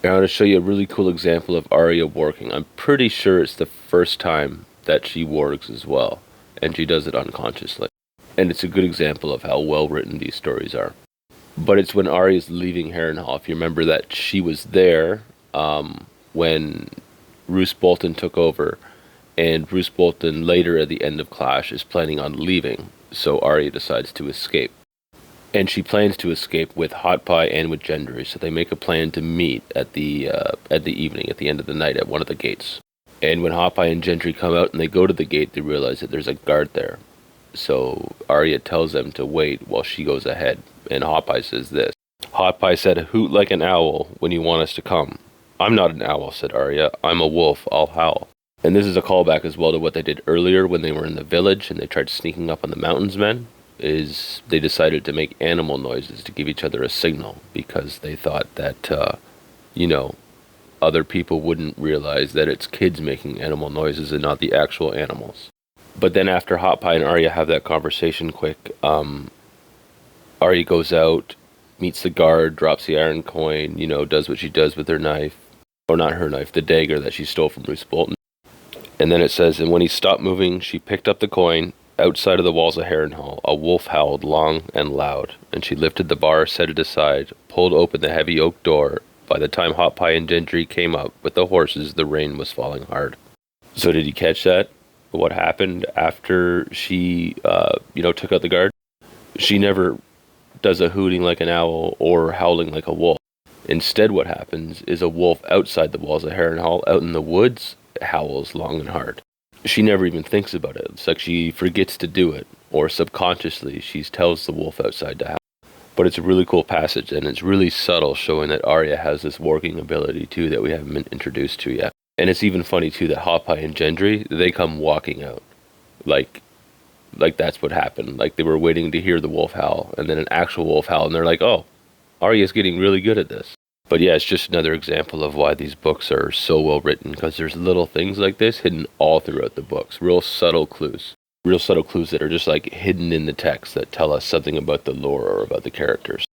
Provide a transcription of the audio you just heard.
I want to show you a really cool example of Arya warging. I'm pretty sure it's the first time that she wargs as well, and she does it unconsciously. And it's a good example of how well written these stories are. But it's when Arya's leaving Harrenhal. If you remember that she was there when Roose Bolton took over, and Roose Bolton later at the end of Clash is planning on leaving, so Arya decides to escape. And she plans to escape with Hot Pie and with Gendry, so they make a plan to meet at the evening, at the end of the night, at one of the gates. And when Hot Pie and Gendry come out and they go to the gate, they realize that there's a guard there. So Arya tells them to wait while she goes ahead, and Hot Pie says this. Hot Pie said, "Hoot like an owl when you want us to come." "I'm not an owl," said Arya. "I'm a wolf. I'll howl." And this is a callback as well to what they did earlier when they were in the village and they tried sneaking up on the mountains men. Is they decided to make animal noises to give each other a signal because they thought that, you know, other people wouldn't realize that it's kids making animal noises and not the actual animals. But then after Hot Pie and Arya have that conversation quick, Arya goes out, meets the guard, drops the iron coin, does what she does with her knife. Or not her knife, the dagger that she stole from Roose Bolton. And then it says, and when he stopped moving, she picked up the coin. Outside of the walls of Harrenhal, a wolf howled long and loud, and she lifted the bar, set it aside, pulled open the heavy oak door. By the time Hot Pie and Gendry came up with the horses, the rain was falling hard. So did you catch that? What happened after she, took out the guard? She never does a hooting like an owl or howling like a wolf. Instead, what happens is a wolf outside the walls of Harrenhal, out in the woods, howls long and hard. She never even thinks about it. It's like she forgets to do it, or subconsciously she tells the wolf outside to howl. But it's a really cool passage, and it's really subtle, showing that Arya has this warging ability too that we haven't been introduced to yet. And it's even funny too that Hot Pie and Gendry, they come walking out, like that's what happened. Like they were waiting to hear the wolf howl, and then an actual wolf howl, and they're like, "Oh, Arya's getting really good at this." But yeah, it's just another example of why these books are so well written, because there's little things like this hidden all throughout the books. Real subtle clues. Real subtle clues that are just like hidden in the text that tell us something about the lore or about the characters.